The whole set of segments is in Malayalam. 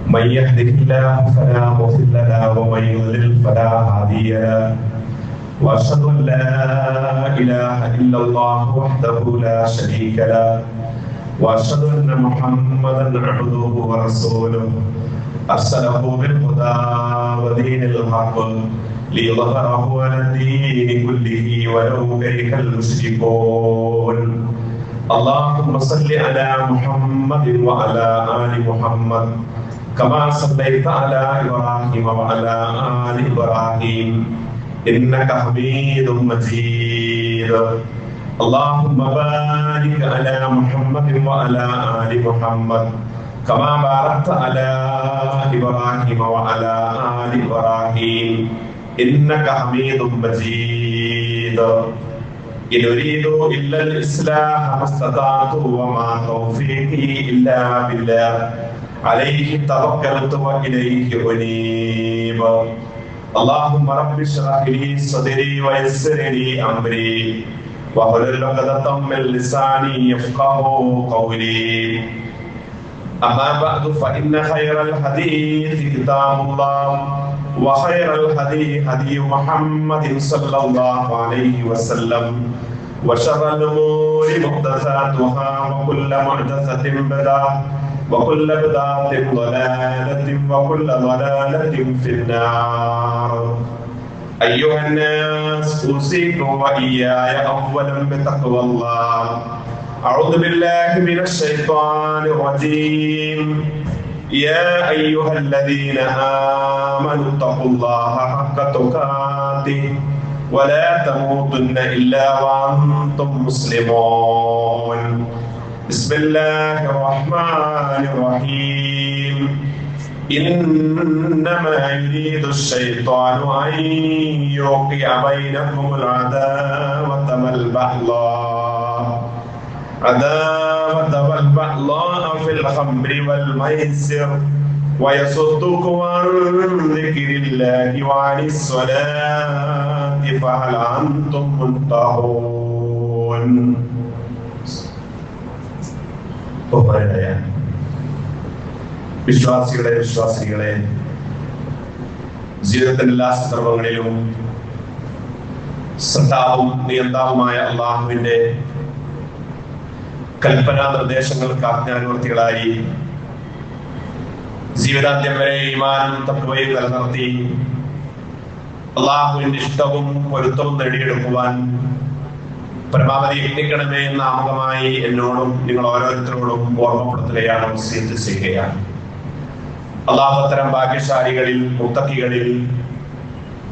من يهده الله فلا مضل له ومن يضلل فلا هادي له واشهد ان لا اله الا الله وحده لا شريك له واشهد ان محمدا عبده ورسوله ارسله بالهدى ودين الحق ليظهره على الدين كله ولو كره المشركون. اللهم صل على محمد وعلى ال محمد كما صليت على ابراهيم وعلى ال ابراهيم انك حميد مجيد. اللهم بارك على محمد وعلى ال محمد كما باركت على ابراهيم وعلى ال ابراهيم انك حميد مجيد. إن أريد إلا الإصلاح ما استطعت وما توفيقي إلا بالله عليه توكلت وإليه أنيب. اللهم رب اشرح لي صدري ويسر لي أمري واحلل عقدة من لساني يفقهوا قولي. أما بعد فإن خير الحديث كتاب الله وخير الهدي هدي محمد صلى الله عليه وسلم وشر الأمور محدثاتها وكل محدثة بدعة وكل بدعة ضلالة وكل ضلالة في النار. أيها الناس أوصيكم وإياي أولا بتقوى الله. أعوذ بالله من الشيطان الرجيم. يا أيها الذين آمنوا اتقوا الله حق تقاته ولا تموتن إلا وأنتم مسلمون. بسم الله الرحمن الرحيم. إنما يريد الشيطان أن يوقع بينكم العداوة والبغضاء في الخمر والميسر ويصدكم عن ذكر الله وعن الصلاة فهل أنتم منتهون. വിശ്വാസികളെ ജീവിതത്തിന്റെ എല്ലാ സന്ദർഭങ്ങളിലും ശ്രദ്ധാവും നിയന്താവുമായ അള്ളാഹുവിന്റെ കൽപ്പനാ നിർദ്ദേശങ്ങൾക്ക് ആജ്ഞാനുവർത്തികളായി ജീവിതാന്ത്യം വരെ ഈമാനും തഖ്വയും നിലനിർത്തി അള്ളാഹുവിന്റെ ഇഷ്ടവും പൊരുത്തവും നേടിയെടുക്കുവാൻ പരമാവധി യത്നിക്കണമേ എന്ന ആമുഖമായി എന്നോടും നിങ്ങൾ ഓരോരുത്തരോടും ഓർമ്മപ്പെടുത്തുകയാണ്, വസിയത്ത് ചെയ്യുകയാണ്. അള്ളാഹു അത്തരം ഭാഗ്യശാലികളിൽ, മുത്തഖികളിൽ,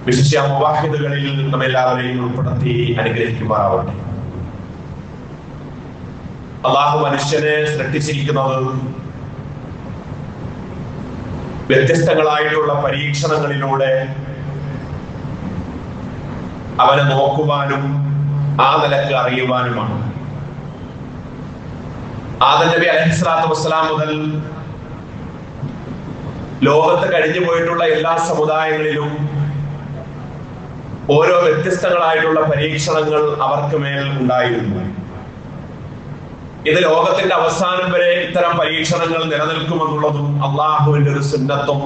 വിശിഷ്യ മുവാഹിദുകളിൽ നമ്മെല്ലാവരെയും ഉൾപ്പെടുത്തി അനുഗ്രഹിക്കുമാറാവട്ടെ. അള്ളാഹു മനുഷ്യനെ സൃഷ്ടിച്ചിരിക്കുന്നത് വ്യത്യസ്തങ്ങളായിട്ടുള്ള പരീക്ഷണങ്ങളിലൂടെ അവനെ നോക്കുവാനും ആ നിലക്ക് അറിയുവാനുമാണ്. ആദം നബി അലൈഹിസ്സലാത്തു വസ്സലാം മുതൽ ലോകത്ത് കഴിഞ്ഞു പോയിട്ടുള്ള എല്ലാ സമുദായങ്ങളിലും ഓരോ വ്യത്യസ്തങ്ങളായിട്ടുള്ള പരീക്ഷണങ്ങൾ അവർക്ക് മേൽ ഉണ്ടായിരുന്നു. ഇത് ലോകത്തിന്റെ അവസാനം വരെ ഇത്തരം പരീക്ഷണങ്ങൾ നിലനിൽക്കുമെന്നുള്ളതും അള്ളാഹുവിന്റെ ഒരു സുന്നത്തും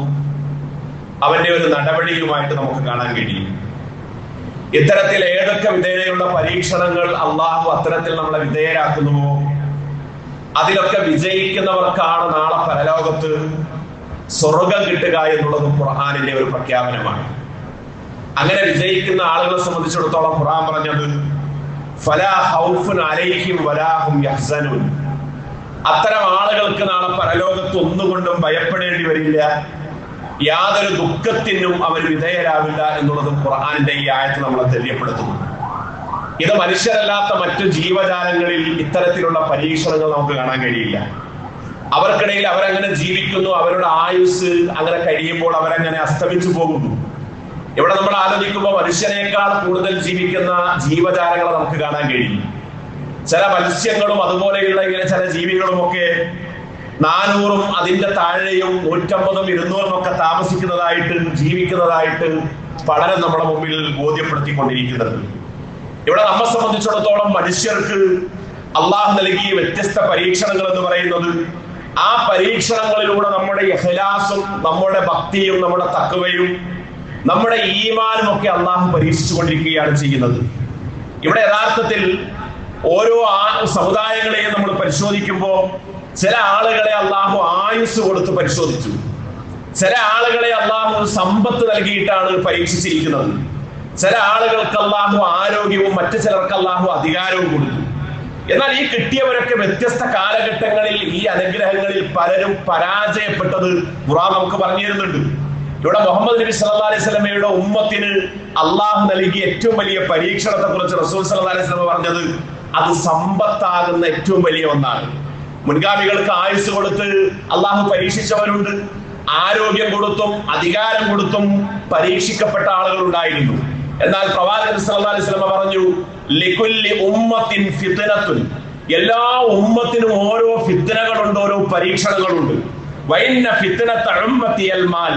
അവന്റെ ഒരു നടപടിയുമായിട്ട് നമുക്ക് കാണാൻ കഴിയും. ഇത്തരത്തിൽ ഏതൊക്കെ വിധേയയുള്ള പരീക്ഷണങ്ങൾ അള്ളാഹു അത്തരത്തിൽ നമ്മളെ വിധേയരാക്കുന്നുവോ അതിലൊക്കെ വിജയിക്കുന്നവർക്കാണ് നാളെ പരലോകത്ത് സ്വർഗം കിട്ടുക എന്നുള്ളതും ഖുർആനിന്റെ ഒരു പ്രഖ്യാപനമാണ്. അങ്ങനെ വിജയിക്കുന്ന ആളുകളെ സംബന്ധിച്ചിടത്തോളം ഖുർആൻ പറഞ്ഞത് ഫലാ ഖൗഫുൻ അലൈഹിം വലാ ഹും യഹ്സനൂൻ. അത്തരം ആളുകൾക്ക് നാളെ പരലോകത്ത് ഒന്നുകൊണ്ടും ഭയപ്പെടേണ്ടി വരില്ല, യാതൊരു ദുഃഖത്തിനും അവർ വിധേയരാവില്ല എന്നുള്ളതും ഖുർആനിന്റെ ഈ ആയത്ത് നമ്മളെ തെളിയപ്പെടുത്തുന്നു. ഇത് മനുഷ്യരല്ലാത്ത മറ്റു ജീവജാലങ്ങളിൽ ഇത്തരത്തിലുള്ള പരീക്ഷണങ്ങൾ നമുക്ക് കാണാൻ കഴിയില്ല. അവർക്കിടയിൽ അവരങ്ങനെ ജീവിക്കുന്നു, അവരുടെ ആയുസ് അങ്ങനെ കഴിയുമ്പോൾ അവരങ്ങനെ അസ്തമിച്ചു പോകുന്നു. ഇവിടെ നമ്മൾ ആലോചിക്കുമ്പോൾ മനുഷ്യനേക്കാൾ കൂടുതൽ ജീവിക്കുന്ന ജീവജാലങ്ങളെ നമുക്ക് കാണാൻ കഴിയും. ചില മത്സ്യങ്ങളും അതുപോലെയുള്ള ഇങ്ങനെ ചില ജീവികളും ഒക്കെ 400-ഉം അതിന്റെ താഴെയും 150-ഉം 200-ഉം ഒക്കെ താമസിക്കുന്നതായിട്ട് ജീവിക്കുന്നതായിട്ട് പഠനം നമ്മുടെ മുമ്പിൽ ബോധ്യപ്പെടുത്തിക്കൊണ്ടിരിക്കുന്നത്. ഇവിടെ നമ്മെ സംബന്ധിച്ചിടത്തോളം മനുഷ്യർക്ക് അള്ളാഹു നൽകിയ വ്യത്യസ്ത പരീക്ഷണങ്ങൾ എന്ന് പറയുന്നത് ആ പരീക്ഷണങ്ങളിലൂടെ നമ്മുടെ ഇഖ്ലാസും നമ്മുടെ ഭക്തിയും നമ്മുടെ തഖ്വയും നമ്മുടെ ഈമാനും ഒക്കെ അള്ളാഹു പരീക്ഷിച്ചു കൊണ്ടിരിക്കുകയാണ് ചെയ്യുന്നത്. ഇവിടെ യഥാർത്ഥത്തിൽ ഓരോ സമുദായങ്ങളെയും നമ്മൾ പരിശോധിക്കുമ്പോൾ ചില ആളുകളെ അള്ളാഹു ആയുസ് കൊടുത്ത് പരിശോധിച്ചു, ചില ആളുകളെ അള്ളാഹു സമ്പത്ത് നൽകിയിട്ടാണ് പരീക്ഷിച്ചിരിക്കുന്നത്, ചില ആളുകൾക്ക് അള്ളാഹു ആരോഗ്യവും മറ്റു ചിലർക്ക് അള്ളാഹു അധികാരവും കൊടുത്തു. എന്നാൽ ഈ കിട്ടിയവരൊക്കെ വ്യത്യസ്ത കാലഘട്ടങ്ങളിൽ ഈ അനുഗ്രഹങ്ങളിൽ പലരും പരാജയപ്പെട്ടത് ഖുർആൻ നമുക്ക് പറഞ്ഞു തരുന്നുണ്ട്. ഇവിടെ മുഹമ്മദ് നബി സല്ലല്ലാഹു അലൈഹി വസല്ലമയുടെ ഉമ്മത്തിന് അള്ളാഹു നൽകിയ ഏറ്റവും വലിയ പരീക്ഷണത്തെ കുറിച്ച് റസൂൽ സല്ലല്ലാഹു അലൈഹി വസല്ലം പറഞ്ഞത് അത് സമ്പത്താകുന്ന ഏറ്റവും വലിയ ഒന്നാണ്. മുൻഗാമികൾക്ക് ആയുസ് കൊടുത്ത് അള്ളാഹു പരീക്ഷിച്ചവരുണ്ട്, ആരോഗ്യം കൊടുത്തും അധികാരം കൊടുത്തും പരീക്ഷിക്കപ്പെട്ട ആളുകൾ ഉണ്ടായിരുന്നു. എന്നാൽ പ്രവാചകൻ സല്ലല്ലാഹു അലൈഹി വസല്ലം പറഞ്ഞു, ലികുല്ലി ഉമ്മത്തിൻ ഫിത്നത്തുൻ, എല്ലാ ഉമ്മത്തിനും ഓരോ ഫിത്നകളുണ്ട്, ഓരോ പരീക്ഷണങ്ങളുണ്ട്. വഇന്ന ഫിത്നത ഉമ്മത്തി അൽ മാൽ,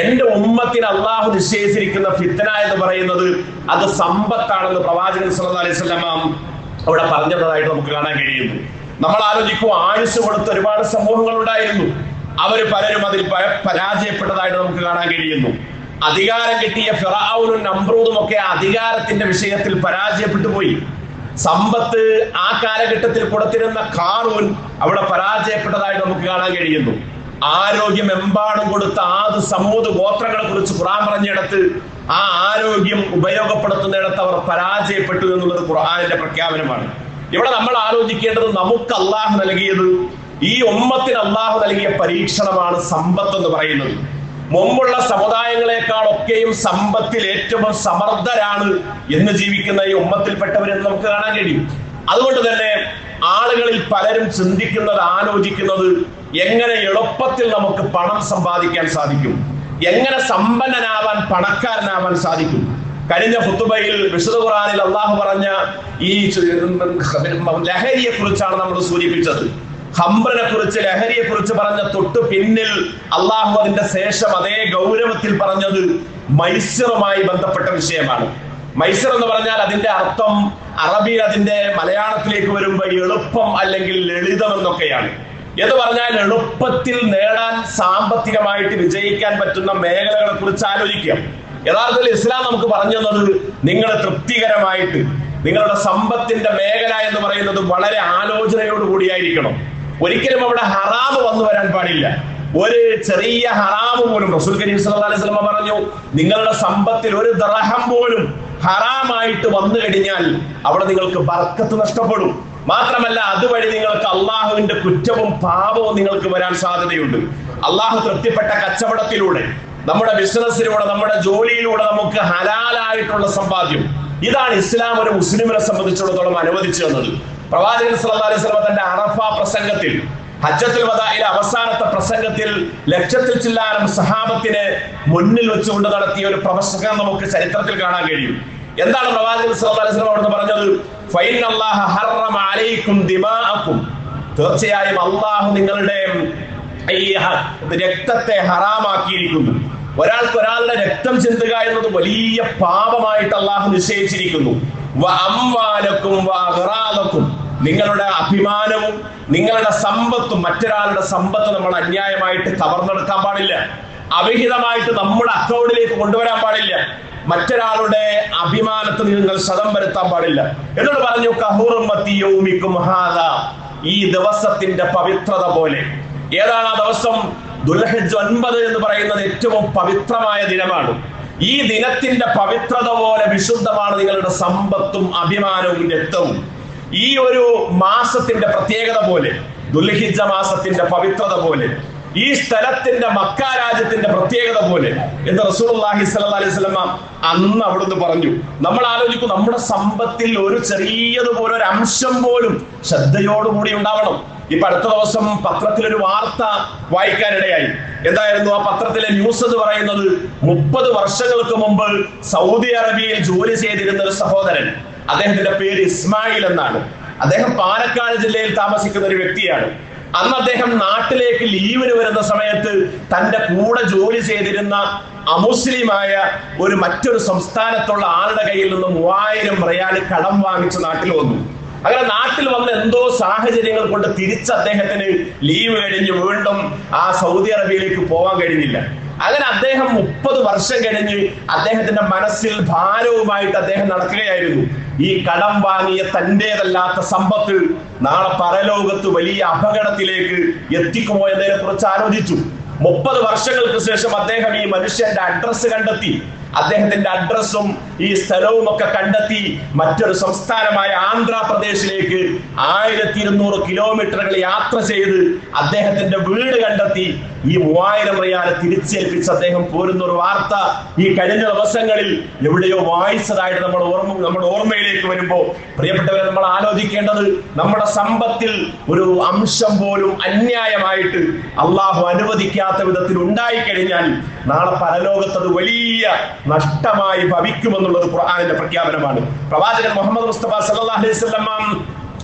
എന്റെ ഉമ്മത്തിന് അള്ളാഹു നിശ്ചയിച്ചിരിക്കുന്ന ഫിത്ന എന്ന് പറയുന്നത് അത് സമ്പത്താണെന്ന് പ്രവാചകൻ സല്ലല്ലാഹു അലൈഹി വസല്ലം അവിടെ പറഞ്ഞതായിട്ട് നമുക്ക് കാണാൻ കഴിയുന്നു. നമ്മൾ ആലോചിക്കും, ആയുസ് കൊടുത്ത ഒരുപാട് സമൂഹങ്ങൾ ഉണ്ടായിരുന്നു, അവർ പലരും അതിൽ പരാജയപ്പെട്ടതായിട്ട് നമുക്ക് കാണാൻ കഴിയുന്നു. അധികാരം കിട്ടിയ ഫിറഔനും നമ്രൂദും ഒക്കെ അധികാരത്തിന്റെ വിഷയത്തിൽ പരാജയപ്പെട്ടു പോയി. സമ്പത്ത് ആ കാലഘട്ടത്തിൽ കൊടുത്തിരുന്ന ഖാറൂൻ അവിടെ പരാജയപ്പെട്ടതായിട്ട് നമുക്ക് കാണാൻ കഴിയുന്നു. ആരോഗ്യം എമ്പാടും കൊടുത്ത ആദ് സമൂദ് ഗോത്രങ്ങളെ കുറിച്ച് ഖുർആൻ പറഞ്ഞിടത്ത് ആ ആരോഗ്യം ഉപയോഗപ്പെടുത്തുന്നിടത്ത് അവർ പരാജയപ്പെട്ടു എന്നുള്ളത് ഖുർആനിന്റെ പ്രഖ്യാപനമാണ്. ഇവിടെ നമ്മൾ ആലോചിക്കേണ്ടത്, നമുക്ക് അള്ളാഹു നൽകിയത്, ഈ ഉമ്മത്തിന് അള്ളാഹു നൽകിയ പരീക്ഷണമാണ് സമ്പത്ത് എന്ന് പറയുന്നത്. മുമ്പുള്ള സമുദായങ്ങളെക്കാളൊക്കെയും സമ്പത്തിൽ ഏറ്റവും സമർത്ഥരാണ് എന്ന് ജീവിക്കുന്ന ഈ ഉമ്മത്തിൽപ്പെട്ടവരെന്ന് നമുക്ക് കാണാൻ കഴിയും. അതുകൊണ്ട് തന്നെ ആളുകളിൽ പലരും ചിന്തിക്കുന്നത്, ആലോചിക്കുന്നത്, എങ്ങനെ എളുപ്പത്തിൽ നമുക്ക് പണം സമ്പാദിക്കാൻ സാധിക്കും, എങ്ങനെ സമ്പന്നനാവാൻ, പണക്കാരനാവാൻ സാധിക്കും. കഴിഞ്ഞ ഖുതുബയിൽ വിശുദ്ധ ഖുർആനിൽ അള്ളാഹു പറഞ്ഞ ഈ ലഹരിയെ കുറിച്ചാണ് നമ്മൾ സൂചിപ്പിച്ചത്. ഖംറിനെ കുറിച്ച്, ലഹരിയെ കുറിച്ച് പറഞ്ഞ തൊട്ട് പിന്നിൽ അള്ളാഹു അതിന്റെ ശേഷം അതേ ഗൗരവത്തിൽ പറഞ്ഞത് മൈസിറുമായി ബന്ധപ്പെട്ട വിഷയമാണ്. മൈസിർ എന്ന് പറഞ്ഞാൽ അതിന്റെ അർത്ഥം അറബിയിൽ അതിന്റെ മലയാളത്തിലേക്ക് വരുമ്പോൾ എളുപ്പം അല്ലെങ്കിൽ ലളിതം എന്നൊക്കെയാണ്. എന്ന് പറഞ്ഞാൽ എളുപ്പത്തിൽ നേടാൻ, സാമ്പത്തികമായിട്ട് വിജയിക്കാൻ പറ്റുന്ന മേഖലകളെ കുറിച്ച് ആലോചിക്കാം. യഥാർത്ഥത്തിൽ ഇസ്ലാം നമുക്ക് പറഞ്ഞു തന്നത്, നിങ്ങൾ തൃപ്തികരമായിട്ട് നിങ്ങളുടെ സമ്പത്തിന്റെ മേഖല എന്ന് പറയുന്നത് വളരെ ആലോചനയോടുകൂടിയായിരിക്കണം. ഒരിക്കലും അവിടെ ഹറാമ് വന്നു വരാൻ പാടില്ല. ഒരു ചെറിയ ഹറാമ് പോലും, റസൂൽ കരീം സല്ലല്ലാഹു അലൈഹി വസല്ലം പറഞ്ഞു, നിങ്ങളുടെ സമ്പത്തിൽ ഒരു ദർഹം പോലും ഹറാമായിട്ട് വന്നു കഴിഞ്ഞാൽ അവിടെ നിങ്ങൾക്ക് ബർക്കത്ത് നഷ്ടപ്പെടും. മാത്രമല്ല അതുവഴി നിങ്ങൾക്ക് അള്ളാഹുവിന്റെ കുറ്റവും പാപവും നിങ്ങൾക്ക് വരാൻ സാധ്യതയുണ്ട്. അള്ളാഹു തൃപ്തിപ്പെട്ട കച്ചവടത്തിലൂടെ, നമ്മുടെ ബിസിനസ്സിലൂടെ, നമ്മുടെ ജോലിയിലൂടെ നമുക്ക് ഹലാലായിട്ടുള്ള സമ്പാദ്യം, ഇതാണ് ഇസ്ലാം ഒരു മുസ്ലിമിനെ സംബന്ധിച്ചിടത്തോളം അനുവദിച്ചു തന്നത്. പ്രവാചകൻ സല്ലല്ലാഹു അലൈഹി വസല്ലം തന്റെ അറഫ പ്രസംഗത്തിൽ, ഹജ്ജത്തുൽ വദാഇലെ അവസാനത്തെ പ്രസംഗത്തിൽ ലക്ഷത്തിൽ ചില്ലാനം സഹാബത്തിനെ മുന്നിൽ വെച്ചുകൊണ്ട് നടത്തിയ ഒരു പ്രസംഗം നമുക്ക് ചരിത്രത്തിൽ കാണാൻ കഴിയും. എന്താണ് പ്രവാചകൻ സല്ലല്ലാഹു അലൈഹി വസല്ലം അവിടുന്ന് പറഞ്ഞത്? ഫഇന്നല്ലാഹ ഹറമ അലൈക്കും ദിമാഅക്കും, തീർച്ചയായും അല്ലാഹു നിങ്ങളുടെ ഈ രക്തത്തെ ഹറാമാക്കിയിരിക്കുന്നു. ഒരാൾക്ക് ഒരാളുടെ രക്തം ചിന്തുക എന്നത് വലിയ പാപമായിട്ട് അള്ളാഹു നിശ്ചയിച്ചിരിക്കുന്നു. നിങ്ങളുടെ അഭിമാനവും നിങ്ങളുടെ സമ്പത്തും, മറ്റൊരാളുടെ സമ്പത്ത് നമ്മൾ അന്യായമായിട്ട് കവർന്നെടുക്കാൻ പാടില്ല, അവിഹിതമായിട്ട് നമ്മുടെ അക്കൗണ്ടിലേക്ക് കൊണ്ടുവരാൻ പാടില്ല, മറ്റൊരാളുടെ അഭിമാനത്തിൽ നിങ്ങൾ ശതം വരുത്താൻ പാടില്ല എന്നോട് പറഞ്ഞു. കഹുറുമ്മത്തി യൗമിക്കും ഹാദാ, ഈ ദിവസത്തിന്റെ പവിത്രത പോലെ. ഏതാണ് ആ ദിവസം? ദുൽഹിജ്ജ് 9 എന്ന് പറയുന്നത് ഏറ്റവും പവിത്രമായ ദിനമാണ്. ഈ ദിനത്തിന്റെ പവിത്രത പോലെ വിശുദ്ധമാണ് നിങ്ങളുടെ സമ്പത്തും അഭിമാനവും രക്തവും. ഈ ഒരു മാസത്തിന്റെ പ്രത്യേകത പോലെ, ദുൽഹിജ്ജ മാസത്തിന്റെ പവിത്രത പോലെ, ഈ സ്ഥലത്തിന്റെ, മക്ക രാജ്യത്തിന്റെ പ്രത്യേകത പോലെ എന്ന് റസൂലുള്ളാഹി സ്വല്ലല്ലാഹു അലൈഹി വസല്ലം അന്ന് അവിടുന്ന് പറഞ്ഞു. നമ്മൾ ആലോചിക്കും, നമ്മുടെ സമ്പത്തിൽ ഒരു ചെറിയതുപോലെ ഒരു അംശം പോലും ശ്രദ്ധയോടുകൂടി ഉണ്ടാവണം. ഇപ്പൊ അടുത്ത ദിവസം പത്രത്തിലൊരു വാർത്ത വായിക്കാനിടയായി. എന്തായിരുന്നു ആ പത്രത്തിലെ ന്യൂസ് എന്ന് പറയുന്നത്? 30 വർഷങ്ങൾക്ക് മുമ്പ് സൗദി അറേബ്യയിൽ ജോലി ചെയ്തിരുന്ന ഒരു സഹോദരൻ, അദ്ദേഹത്തിന്റെ പേര് ഇസ്മായിൽ എന്നാണ്. അദ്ദേഹം പാലക്കാട് ജില്ലയിൽ താമസിക്കുന്ന ഒരു വ്യക്തിയാണ്. അന്ന് അദ്ദേഹം നാട്ടിലേക്ക് ലീവിന് വരുന്ന സമയത്ത് തന്റെ കൂടെ ജോലി ചെയ്തിരുന്ന അമുസ്ലിമായ മറ്റൊരു സംസ്ഥാനത്തുള്ള ആളുടെ കയ്യിൽ നിന്ന് 3000 റിയാൽ കടം വാങ്ങിച്ച് നാട്ടിൽ വന്നു. അങ്ങനെ നാട്ടിൽ വന്ന എന്തോ സാഹചര്യങ്ങൾ കൊണ്ട് തിരിച്ച് അദ്ദേഹത്തിന് ലീവ് കഴിഞ്ഞ് വീണ്ടും ആ സൗദി അറേബ്യയിലേക്ക് പോകാൻ കഴിഞ്ഞില്ല. അങ്ങനെ അദ്ദേഹം 30 വർഷം കഴിഞ്ഞ് അദ്ദേഹത്തിന്റെ മനസ്സിൽ ഭാരവുമായിട്ട് അദ്ദേഹം നടക്കുകയായിരുന്നു. ഈ കടം വാങ്ങിയ തന്റേതല്ലാത്ത സമ്പത്ത് നാളെ പരലോകത്ത് വലിയ അപകടത്തിലേക്ക് എത്തിക്കുമോ എന്നതിനെ കുറിച്ച് ആലോചിച്ചു. 30 വർഷങ്ങൾക്ക് ശേഷം അദ്ദേഹം ഈ മനുഷ്യന്റെ അഡ്രസ്സ് കണ്ടെത്തി. അദ്ദേഹത്തിന്റെ അഡ്രസ്സും ഈ സ്ഥലവും ഒക്കെ കണ്ടെത്തി മറ്റൊരു സംസ്ഥാനമായ ആന്ധ്രാപ്രദേശിലേക്ക് 1200 കിലോമീറ്ററുകൾ യാത്ര ചെയ്ത് അദ്ദേഹത്തിന്റെ വീട് കണ്ടെത്തി. ഈ 3000 റിയാൽ തിരിച്ചേൽപ്പിച്ച് അദ്ദേഹം പോരുന്ന ഒരു വാർത്ത ഈ കഴിഞ്ഞ ദിവസങ്ങളിൽ എവിടെയോ വായിച്ചതായിട്ട് നമ്മുടെ ഓർമ്മയിലേക്ക് വരുമ്പോൾ, പ്രിയപ്പെട്ടവരെ, നമ്മൾ ആലോചിക്കേണ്ടത് നമ്മുടെ സമ്പത്തിൽ ഒരു അംശം പോലും അന്യായമായിട്ട് അള്ളാഹു അനുവദിക്കാത്ത വിധത്തിൽ ഉണ്ടായിക്കഴിഞ്ഞാൽ നാളെ പരലോകത്ത് അത് വലിയ നഷ്ടമായി ഭവിക്കുമെന്നുള്ളത് ഖുർആനിന്റെ പ്രഖ്യാപനമാണ്. പ്രവാചകൻ മുഹമ്മദ് മുസ്തഫ സല്ലല്ലാഹു അലൈഹി വസല്ലം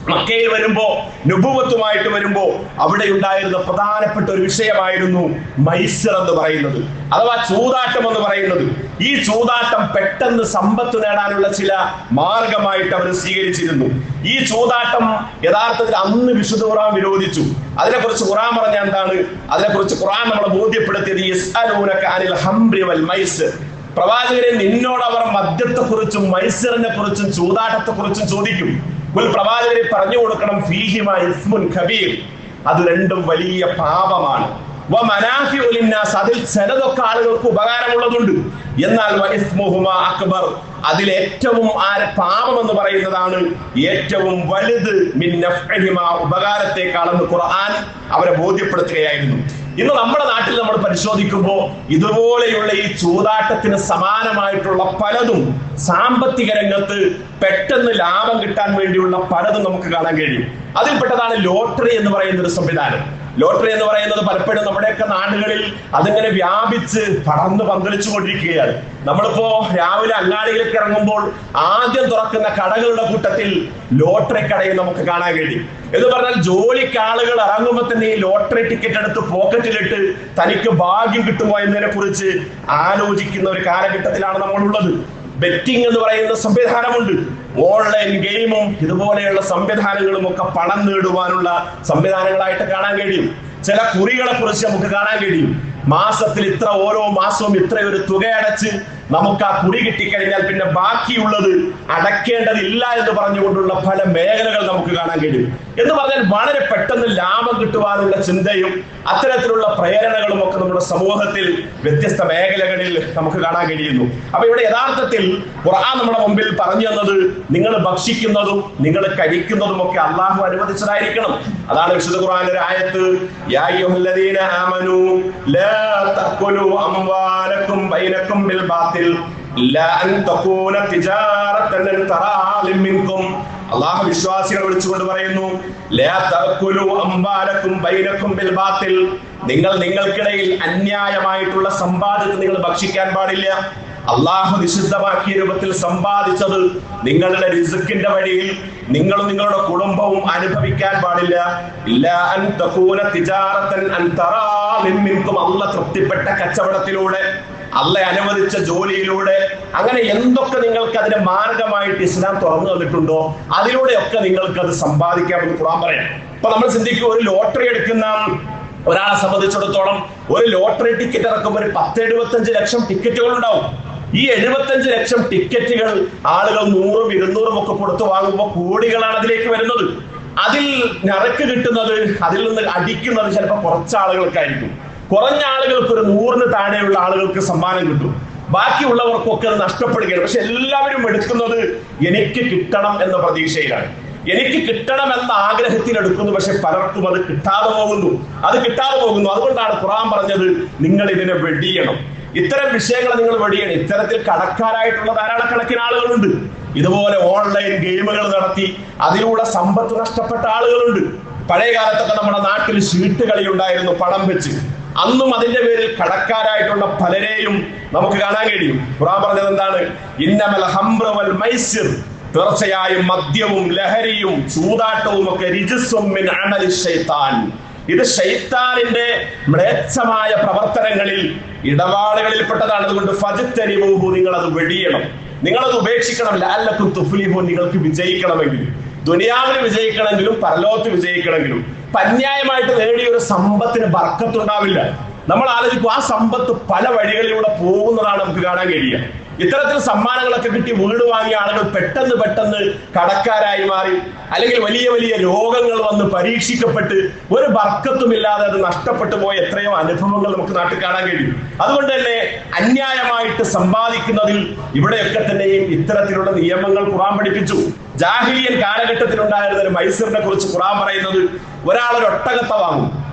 മക്കയിൽ വരുമ്പോ, നുബുവത്തുമായിട്ട് വരുമ്പോ അവിടെ ഉണ്ടായിരുന്ന പ്രധാനപ്പെട്ട ഒരു വിഷയമായിരുന്നു മൈസിർ എന്ന് പറയുന്നത്, അഥവാ ചൂതാട്ടം എന്ന് പറയുന്നത്. ഈ ചൂതാട്ടം പെട്ടെന്ന് സമ്പത്ത് നേടാനുള്ള ചില മാർഗമായിട്ട് അവർ സ്വീകരിച്ചിരുന്നു. ഈ ചൂതാട്ടം യഥാർത്ഥത്തിൽ അന്ന് വിശുദ്ധ ഖുർആൻ വിരോധിച്ചു. അതിനെക്കുറിച്ച് ഖുർആൻ പറഞ്ഞ എന്താണ്? അതിനെക്കുറിച്ച് ഖുർആൻ നമ്മളെ ബോധ്യപ്പെടുത്തിയത് യസ്അലൂനക അനിൽ ഹംറി വൽ മൈസിർ, പ്രവാചകരെ, നിന്നോട് അവർ മദ്യത്തെക്കുറിച്ചും മൈസിറിനെ കുറിച്ചും ചൂതാട്ടത്തെ കുറിച്ചും ചോദിക്കും. പ്രവാചകരെ പറഞ്ഞു കൊടുക്കണം, ഫീഹിമ ഇസ്മുൻ കബീർ, അത് രണ്ടും വലിയ പാപമാണ്. അതിൽ ചിലതൊക്കെ ആളുകൾക്ക് ഉപകാരമുള്ളതുണ്ട്, എന്നാൽ അക്ബർ, അതിലേറ്റവും പാപം എന്ന് പറയുന്നതാണ് ഏറ്റവും വലുത് ഉപകാരത്തെക്കാളെന്ന് ഖുർആൻ അവരെ ബോധ്യപ്പെടുത്തുകയായിരുന്നു. ഇന്ന് നമ്മുടെ നാട്ടിൽ നമ്മൾ പരിശോധിക്കുമ്പോൾ ഇതുപോലെയുള്ള ഈ ചൂതാട്ടത്തിന് സമാനമായിട്ടുള്ള പലതും സാമ്പത്തിക രംഗത്ത് പെട്ടെന്ന് ലാഭം കിട്ടാൻ വേണ്ടിയുള്ള പലതും നമുക്ക് കാണാൻ കഴിയും. അതിൽപ്പെട്ടതാണ് ലോട്ടറി എന്ന് പറയുന്ന ഒരു സംവിധാനം. ലോട്ടറി എന്ന് പറയുന്നത് പലപ്പോഴും നമ്മുടെയൊക്കെ നാടുകളിൽ അതിങ്ങനെ വ്യാപിച്ച് പടർന്ന് പന്തലിച്ചു കൊണ്ടിരിക്കുകയാണ്. നമ്മളിപ്പോ രാവിലെ അങ്ങാടിയിലേക്ക് ഇറങ്ങുമ്പോൾ ആദ്യം തുറക്കുന്ന കടകളുടെ കൂട്ടത്തിൽ ലോട്ടറി കടയും നമുക്ക് കാണാൻ കഴിയും. എന്ന് പറഞ്ഞാൽ ജോലിക്ക് ആളുകൾ ഇറങ്ങുമ്പോൾ തന്നെ ഈ ലോട്ടറി ടിക്കറ്റ് എടുത്ത് പോക്കറ്റിലിട്ട് തനിക്ക് ഭാഗ്യം കിട്ടുമോ എന്നതിനെ കുറിച്ച് ആലോചിക്കുന്ന ഒരു കാലഘട്ടത്തിലാണ് നമ്മളുള്ളത്. ബെറ്റിംഗ് എന്ന് പറയുന്ന സംവിധാനമുണ്ട്. ഓൺലൈൻ ഗെയിമും ഇതുപോലെയുള്ള സംവിധാനങ്ങളും ഒക്കെ പണം നേടുവാനുള്ള സംവിധാനങ്ങളായിട്ട് കാണാൻ കഴിയും. ചില കുറികളെ കുറിച്ച് നമുക്ക് കാണാൻ കഴിയും. മാസത്തിൽ ഇത്ര, ഓരോ മാസവും ഇത്ര ഒരു തുക അടച്ച് നമുക്ക് ആ കുറി കിട്ടിക്കഴിഞ്ഞാൽ പിന്നെ ബാക്കിയുള്ളത് അടയ്ക്കേണ്ടതില്ല എന്ന് പറഞ്ഞുകൊണ്ടുള്ള പല മേഖലകൾ നമുക്ക് കാണാൻ കഴിയും. എന്ന് പറഞ്ഞാൽ വളരെ പെട്ടെന്ന് ലാഭം കിട്ടുവാനുള്ള ചിന്തയും അത്തരത്തിലുള്ള പ്രേരണകളും ഒക്കെ നമ്മുടെ സമൂഹത്തിൽ വ്യത്യസ്ത മേഖലകളിൽ നമുക്ക് കാണാൻ കഴിയുന്നു. അപ്പൊ ഇവിടെ യഥാർത്ഥത്തിൽ ഖുർആൻ നമ്മുടെ മുമ്പിൽ പറഞ്ഞു തന്നത്, നിങ്ങൾ ഭക്ഷിക്കുന്നതും നിങ്ങൾ കഴിക്കുന്നതും ഒക്കെ അള്ളാഹു അനുവദിച്ചതായിരിക്കണം. അതാണ് വിശുദ്ധ ഖുർആനിലെ ഒരു ആയത്ത്, യാ അയ്യുഹല്ലദീന ആമനൂ ലാ തഖുലു അംവാലക്കും ബൈനക്കും ബിൽ ബാത്തിൽ ഇല്ലാ അൻ തകൂന തിജാറതൻ തറാലിം മിൻകും. അല്ലാഹു വിശ്വാസികളെ വിളിച്ചുകൊണ്ട് പറയുന്നു, ലാ തഖുലു അംവാലക്കും ബൈനക്കും ബിൽ ബാത്തിൽ, നിങ്ങൾ നിങ്ങൾക്കിടയിൽ അന്യായമായിട്ടുള്ള സമ്പാദ്യത്തെ നിങ്ങൾ ഭക്ഷിക്കാൻ പാടില്ല. അള്ളാഹു നിഷിദ്ധമാക്കിയ രൂപത്തിൽ സമ്പാദിച്ചത് നിങ്ങളുടെ റിസ്കിന്റെ വഴിയിൽ നിങ്ങളും നിങ്ങളുടെ കുടുംബവും അനുഭവിക്കാൻ പാടില്ല. ഇല്ലാ അൻ തകൂന തിജാറതൻ അൻ തറാലിം മിൻകും, അല്ലാഹു തൃപ്തിപ്പെട്ട കച്ചവടത്തിലൂടെ, അള്ളാഹു അനുവദിച്ച ജോലിയിലൂടെ, അങ്ങനെ എന്തൊക്കെ നിങ്ങൾക്ക് അതിന്റെ മാർഗമായിട്ട് ഇസ്ലാം തുറന്നു തന്നിട്ടുണ്ടോ അതിലൂടെയൊക്കെ നിങ്ങൾക്ക് അത് സമ്പാദിക്കാമെന്ന് ഖുർആൻ പറയാം. അപ്പൊ നമ്മൾ ചിന്തിക്കും, ഒരു ലോട്ടറി എടുക്കുന്ന ഒരാളെ സംബന്ധിച്ചിടത്തോളം ഒരു ലോട്ടറി ടിക്കറ്റ് ഇറക്കുമ്പോൾ ഒരു 10-75 ലക്ഷം ടിക്കറ്റുകൾ ഉണ്ടാവും. ഈ 75 ലക്ഷം ടിക്കറ്റുകൾ ആളുകൾ 100-200 ഒക്കെ കൊടുത്ത് വാങ്ങുമ്പോൾ കോടികളാണ് അതിലേക്ക് വരുന്നത്. അതിൽ നിറക്ക് കിട്ടുന്നത്, അതിൽ നിന്ന് അടിക്കുന്നത് ചിലപ്പോൾ കുറച്ച് ആളുകൾക്കായിരിക്കും. കുറഞ്ഞ ആളുകൾക്ക്, ഒരു 100-ന് താഴെയുള്ള ആളുകൾക്ക് സമ്മാനം കിട്ടും. ബാക്കിയുള്ളവർക്കൊക്കെ അത് നഷ്ടപ്പെടുകയാണ്. പക്ഷെ എല്ലാവരും എടുക്കുന്നത് എനിക്ക് കിട്ടണം എന്ന പ്രതീക്ഷയിലാണ്, എനിക്ക് കിട്ടണമെന്ന ആഗ്രഹത്തിൽ എടുക്കുന്നു. പക്ഷെ പലർക്കും അത് കിട്ടാതെ പോകുന്നു. അതുകൊണ്ടാണ് ഖുർആൻ പറഞ്ഞത്, നിങ്ങൾ ഇതിനെ വെടിയണം. ഇത്തരം വിഷയങ്ങളെ നിങ്ങൾ വെടിയണം. ഇത്തരത്തിൽ കടക്കാരായിട്ടുള്ള ധാരാളക്കണക്കിന് ആളുകളുണ്ട്. ഇതുപോലെ ഓൺലൈൻ ഗെയിമുകൾ നടത്തി അതിലൂടെ സമ്പത്ത് നഷ്ടപ്പെട്ട ആളുകളുണ്ട്. പഴയ കാലത്തൊക്കെ നമ്മുടെ നാട്ടിൽ ചീട്ട് കളി ഉണ്ടായിരുന്നു, പണം വെച്ച്. അന്നും അതിന്റെ പേരിൽ കടക്കാരായിട്ടുള്ള പലരെയും നമുക്ക് കാണാൻ കഴിയും. ഖുർആൻ പറഞ്ഞത് എന്താണ്? ഇന്നമൽ ഹംറു വൽ മൈസിർ, തീർച്ചയായും മദ്യവും ലഹരിയും ചൂതാട്ടവും ഒക്കെ റിജ്സും മിൻ അമലി ശൈത്താൻ, ഇത് ശൈത്താനിന്റെ മ്ലേച്ഛമായ പ്രവർത്തനങ്ങളിൽ, ഇടപാടുകളിൽപ്പെട്ടതാണ്. അതുകൊണ്ട് ഫജ്തനിബൂഹു, നിങ്ങൾ അത് വെടിയണം, നിങ്ങളത് ഉപേക്ഷിക്കണം. ലഅല്ലക്കും തുഫ്ലിഹൂൻ, നിങ്ങൾക്ക് വിജയിക്കണമെങ്കിൽ. ദുനിയാവിൽ വിജയിക്കണമെങ്കിലും പരലോകത്ത് വിജയിക്കണമെങ്കിലും അന്യായമായിട്ട് നേടിയ ഒരു സമ്പത്തിന് ബർക്കത്തുണ്ടാവില്ല. നമ്മൾ ആലോചിക്കും, ആ സമ്പത്ത് പല വഴികളിലൂടെ പോകുന്നതാണ് നമുക്ക് കാണാൻ കഴിയുക. ഇത്തരത്തിൽ സമ്മാനങ്ങളൊക്കെ കിട്ടി വീട് വാങ്ങിയ ആളുകൾ പെട്ടെന്ന് കടക്കാരായി മാറി, അല്ലെങ്കിൽ വലിയ വലിയ രോഗങ്ങൾ വന്ന് പരീക്ഷിക്കപ്പെട്ട് ഒരു ബർക്കത്തുമില്ലാതെ അത് നഷ്ടപ്പെട്ടു പോയ എത്രയോ അനുഭവങ്ങൾ നമുക്ക് നാട്ടിൽ കാണാൻ കഴിയും. അതുകൊണ്ട് തന്നെ അന്യായമായിട്ട് സമ്പാദിക്കുന്നതിൽ ഇവിടെയൊക്കെ തന്നെയും ഇത്തരത്തിലുള്ള നിയമങ്ങൾ ഖുർആൻ പഠിപ്പിച്ചു. ജാഹിലിയൻ കാലഘട്ടത്തിലുണ്ടായിരുന്ന ഒരു മൈസൂറിനെ കുറിച്ച് ഖുർആൻ പറയുന്നത്, ഒരാൾ ഒരു ഒട്ടകത്തെ വാങ്ങും,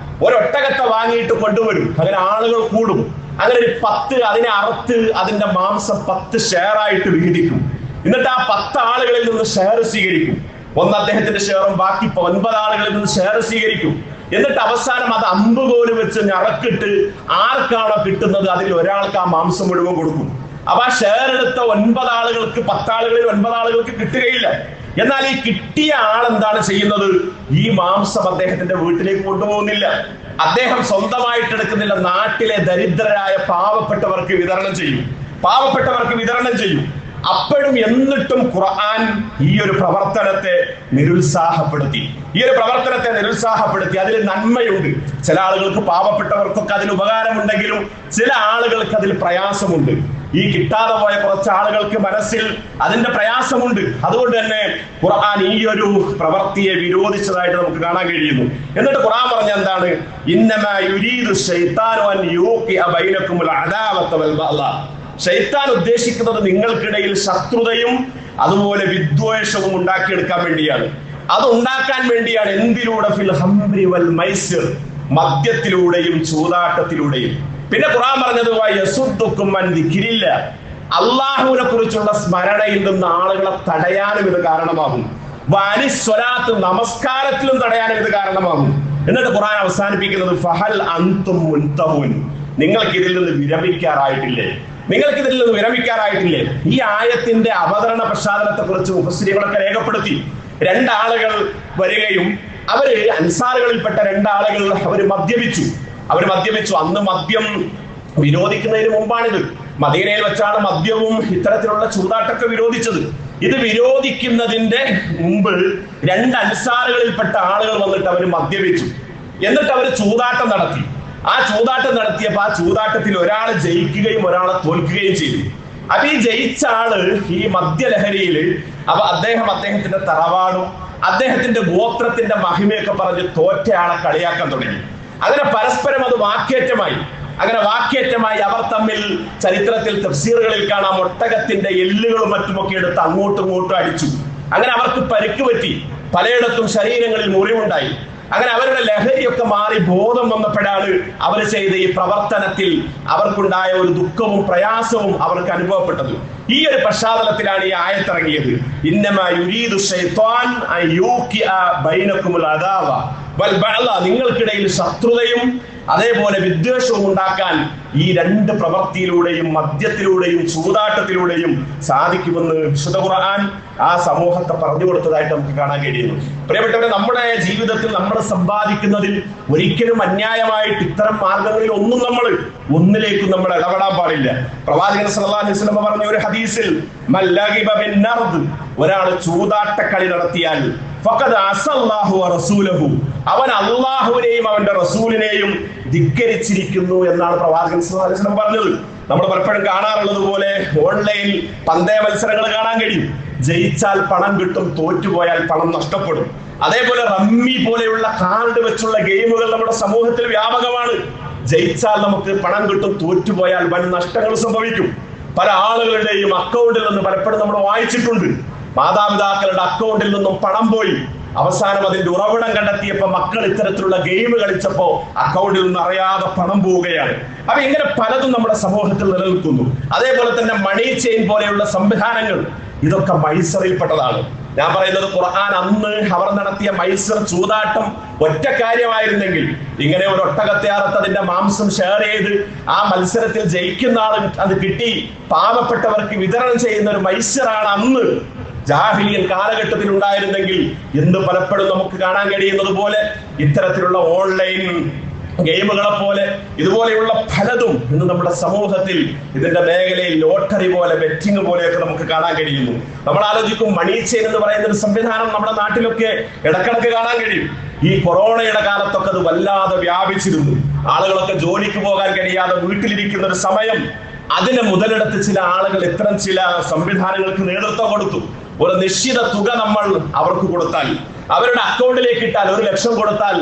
ഒരൊട്ടകത്തെ വാങ്ങിയിട്ട് കൊണ്ടുവരും, അങ്ങനെ ആളുകൾ കൂടും, അങ്ങനെ ഒരു 10 അതിനെ അറുത്ത് അതിന്റെ മാംസം 10 ഷെയറായിട്ട് വിഘടിക്കും. എന്നിട്ട് ആ 10 ആളുകളിൽ നിന്ന് ഷെയർ സ്വീകരിക്കും. ഒന്ന് അദ്ദേഹത്തിന്റെ ഷെയറും ബാക്കി 9 ആളുകളിൽ നിന്ന് ഷെയർ സ്വീകരിക്കും. എന്നിട്ട് അവസാനം അത് അമ്പുകോല് വെച്ച് ഞറക്കിട്ട് ആർക്കാണോ കിട്ടുന്നത് അതിൽ ഒരാൾക്ക് ആ മാംസം മുഴുവൻ കൊടുക്കും. അപ്പൊ ആ ഷെയർ എടുത്ത 9 ആളുകൾക്ക് 10 ആളുകളിൽ 9 ആളുകൾക്ക് കിട്ടുകയില്ല. എന്നാൽ ഈ കിട്ടിയ ആളെന്താണ് ചെയ്യുന്നത്? ഈ മാംസം അദ്ദേഹത്തിന്റെ വീട്ടിലേക്ക് കൊണ്ടുപോകുന്നില്ല, അദ്ദേഹം സ്വന്തമായിട്ട് എടുക്കുന്നില്ല, നാട്ടിലെ ദരിദ്രരായ പാവപ്പെട്ടവർക്ക് വിതരണം ചെയ്യും. അപ്പോഴും എന്നിട്ടും ഖുർആൻ ഈ ഒരു പ്രവർത്തനത്തെ നിരുത്സാഹപ്പെടുത്തി. അതിൽ നന്മയുണ്ട്. ചില ആളുകൾക്ക്, പാവപ്പെട്ടവർക്കൊക്കെ അതിൽ ഉപകാരമുണ്ടെങ്കിലും ചില ആളുകൾക്ക് അതിൽ പ്രയാസമുണ്ട്. ഈ കിട്ടാതെ പോയ കുറച്ച് ആളുകൾക്ക് മനസ്സിൽ അതിന്റെ പ്രയാസമുണ്ട്. അതുകൊണ്ട് തന്നെ ഖുർആൻ ഈ ഒരു പ്രവൃത്തിയെ വിരോധിച്ചതായിട്ട് നമുക്ക് കാണാൻ കഴിയുന്നു. എന്നിട്ട് ഖുർആൻ പറഞ്ഞ എന്താണ്? ഇന്നമാ യുരീദു ശൈത്താനു അൻ യൂഖിഅ ബൈനകുമുൽ അദാവത വൽ ബഗ്ളാ. ശൈത്താൻ ഉദ്ദേശിക്കുന്നത് നിങ്ങൾക്കിടയിൽ ശത്രുതയും അതുപോലെ വിദ്വേഷവും ഉണ്ടാക്കിയെടുക്കാൻ വേണ്ടിയാണ്. അത് ഉണ്ടാക്കാൻ വേണ്ടിയാണ് എന്തിലൂടെ? ഫിൽ ഹംരി വൽ മൈസിർ, മദ്യത്തിലൂടെയും ചൂതാട്ടത്തിലൂടെയും. പിന്നെ ഖുർആൻ പറഞ്ഞത് യസുദ്ദുക്കും അൻ ദിക്രില്ലാ, അല്ലാഹുവിനെ കുറിച്ചുള്ള സ്മരണയിൽ നിന്ന് ആളുകളെ തടയാനും ഇത് കാരണമാകും. വഅനിസ്വലാത്ത്, നമസ്കാരത്തിലും തടയാനും ഇത് കാരണമാകും. എന്നിട്ട് ഖുർആൻ അവസാനിപ്പിക്കുന്നത് ഫഹൽ അൻതും മുൻതഹൂൻ, നിങ്ങൾക്ക് ഇതിൽ നിന്ന് വിരമിക്കാറായിട്ടില്ലേ? ഈ ആയത്തിന്റെ അവതരണ പശ്ചാത്തലത്തെ കുറിച്ച് മുഫസ്സിറുകളൊക്കെ രേഖപ്പെടുത്തി. 2 ആളുകൾ വരികയും അവര് അൻസാറുകളിൽപ്പെട്ട 2 ആളുകൾ അവര് മദ്യപിച്ചു. അന്ന് മദ്യം വിരോധിക്കുന്നതിന് മുമ്പാണിത്. മദീനയിൽ വെച്ചാണ് മദ്യവും ഇത്തരത്തിലുള്ള ചൂതാട്ടൊക്കെ വിരോധിച്ചത്. ഇത് വിരോധിക്കുന്നതിന്റെ മുമ്പ് 2 അൻസാറുകളിൽപ്പെട്ട ആളുകൾ വന്നിട്ട് അവര് മദ്യപിച്ചു. എന്നിട്ട് അവര് ചൂതാട്ടം നടത്തി. ആ ചൂതാട്ടം നടത്തിയപ്പോ ആ ചൂതാട്ടത്തിൽ ഒരാള് ജയിക്കുകയും ഒരാളെ തോൽക്കുകയും ചെയ്തു. അപ്പൊ ഈ ജയിച്ച ആള് ഈ മദ്യലഹരിയില് അദ്ദേഹത്തിന്റെ തറവാടും അദ്ദേഹത്തിന്റെ ഗോത്രത്തിന്റെ മഹിമയൊക്കെ പറഞ്ഞ് തോറ്റയാളെ കളിയാക്കാൻ തുടങ്ങി. അങ്ങനെ പരസ്പരം അത് വാക്കേറ്റമായി. അവർ തമ്മിൽ ചരിത്രത്തിൽ തഫ്സീറുകളിൽ കാണാം, ഒട്ടകത്തിന്റെ എല്ലുകളും മറ്റുമൊക്കെ എടുത്ത് അങ്ങോട്ടും ഇങ്ങോട്ടും അടിച്ചു. അങ്ങനെ അവർക്ക് പരിക്ക് പറ്റി, പലയിടത്തും ശരീരങ്ങളിൽ മുറിവുണ്ടായി. അങ്ങനെ അവരുടെ ലഹരിയൊക്കെ മാറി ബോധം വന്നപ്പോഴാണ് അവർ ചെയ്ത ഈ പ്രവർത്തനത്തിൽ അവർക്കുണ്ടായ ഒരു ദുഃഖവും പ്രയാസവും അവർക്ക് അനുഭവപ്പെട്ടത്. ഈ ഒരു പശ്ചാത്തലത്തിലാണ് ഈ ആയത്തിറങ്ങിയത്. ഇന്നമാ യുരീദു ശൈത്വാൻ അൻ യൂഖിഅ ബൈനകുമുൽ അദാവ വൽ ബഗ്ളാ, നിങ്ങൾക്കിടയിൽ ശത്രുതയും അതേപോലെ വിദ്വേഷവും ഉണ്ടാക്കാൻ ഈ 2 പ്രവൃത്തിയിലൂടെയും മദ്യത്തിലൂടെയും ചൂതാട്ടത്തിലൂടെയും സാധിക്കുമെന്ന് വിശുദ്ധ ഖുർആൻ ആ സമൂഹത്തെ പറഞ്ഞു കൊടുത്തതായിട്ട് നമുക്ക് കാണാൻ കഴിയുന്നു. പ്രിയപ്പെട്ടവരെ, നമ്മുടെ ജീവിതത്തിൽ നമ്മൾ സമ്പാദിക്കുന്നതിൽ ഒരിക്കലും അന്യായമായിട്ട് ഇത്തരം മാർഗങ്ങളിൽ ഒന്നിലേക്കും നമ്മൾ ഇടപെടാൻ പാടില്ല. പ്രവാചകൻ സല്ലല്ലാഹു അലൈഹി വസല്ലം പറഞ്ഞ ഒരു ഹദീസിൽ, മല്ലഗിബ ബിന്നർദ്, ഒരാൾ ചൂതാട്ടക്കളി നടത്തിയാൽ ഫഖദ് അസല്ലാഹു വറസൂലഹു, അവൻ അല്ലാഹുവിനെയും അവന്റെ റസൂലിനെയും ധിക്കരിച്ചിരിക്കുന്നു എന്നാണ് പ്രവാചകൻ സല്ലല്ലാഹു അലൈഹി വസല്ലം പറഞ്ഞത്. നമ്മൾ പലപ്പോഴും കാണാറുള്ളത് പോലെ ഓൺലൈനിൽ പന്തയ മത്സരങ്ങൾ കാണാൻ കഴിയും. ജയിച്ചാൽ പണം കിട്ടും, തോറ്റുപോയാൽ പണം നഷ്ടപ്പെടും. അതേപോലെ റമ്മി പോലെയുള്ള കാർഡ് വെച്ചുള്ള ഗെയിമുകൾ നമ്മുടെ സമൂഹത്തിൽ വ്യാപകമാണ്. ജയിച്ചാൽ നമുക്ക് പണം കിട്ടും, തോറ്റുപോയാൽ വൻ നഷ്ടങ്ങൾ സംഭവിക്കും. പല ആളുകളുടെയും അക്കൗണ്ടിൽ നിന്ന് പലപ്പോഴും നമ്മൾ വായിച്ചിട്ടുണ്ട്. മാതാപിതാക്കളുടെ അക്കൗണ്ടിൽ നിന്നും പണം പോയി, അവസാനം അതിന്റെ ഉറവിടം കണ്ടെത്തിയപ്പോ മക്കൾ ഇത്തരത്തിലുള്ള ഗെയിം കളിച്ചപ്പോ അക്കൗണ്ടിൽ നിന്ന് അറിയാതെ പണം പോവുകയാണ്. അപ്പൊ ഇങ്ങനെ പലതും നമ്മുടെ സമൂഹത്തിൽ നിലനിൽക്കുന്നു. അതേപോലെ തന്നെ മണി ചെയിൻ പോലെയുള്ള സംവിധാനങ്ങൾ, ഇതൊക്കെ മൈസറിൽപ്പെട്ടതാണ്. ഞാൻ പറയുന്നത്, ഖുർആൻ അന്ന് അവർ നടത്തിയ മൈസർ ചൂതാട്ടം ഒറ്റ കാര്യമായിരുന്നെങ്കിൽ, ഇങ്ങനെ ഒരു ഒട്ടകത്തെ അറുത്ത് അതിന്റെ മാംസം ഷെയർ ചെയ്ത് ആ മത്സരത്തിൽ ജയിക്കുന്ന ആൾ അത് കിട്ടി പാവപ്പെട്ടവർക്ക് വിതരണം ചെയ്യുന്ന ഒരു മൈസറാണ് അന്ന് ജാഹിലിയൻ കാലഘട്ടത്തിൽ ഉണ്ടായിരുന്നെങ്കിൽ, ഇന്ന് പലപ്പോഴും നമുക്ക് കാണാൻ കഴിയുന്നത് പോലെ ഇത്തരത്തിലുള്ള ഓൺലൈൻ ഗെയിമുകളെ പോലെ ഇതുപോലെയുള്ള പലതും ഇന്ന് നമ്മുടെ സമൂഹത്തിൽ ഇതിന്റെ മേഖലയിൽ ലോട്ടറി പോലെ, ബെറ്റിംഗ് പോലെയൊക്കെ നമുക്ക് കാണാൻ കഴിയുന്നു. നമ്മൾ ആലോചിക്കും, മണി ചെയിൻ എന്ന് പറയുന്ന ഒരു സംവിധാനം നമ്മുടെ നാട്ടിലൊക്കെ ഇടക്കിടക്ക് കാണാൻ കഴിയും. ഈ കൊറോണയുടെ കാലത്തൊക്കെ അത് വല്ലാതെ വ്യാപിച്ചിരുന്നു. ആളുകളൊക്കെ ജോലിക്ക് പോകാൻ കഴിയാതെ വീട്ടിലിരിക്കുന്ന ഒരു സമയം, അതിനെ മുതലെടുത്ത് ചില ആളുകൾ ഇത്തരം ചില സംവിധാനങ്ങൾക്ക് നേതൃത്വം കൊടുത്തു. ഒരു നിശ്ചിത തുക നമ്മൾ അവർക്ക് കൊടുത്താൽ, അവരുടെ അക്കൗണ്ടിലേക്ക് ഇട്ടാൽ, 1 ലക്ഷം കൊടുത്താൽ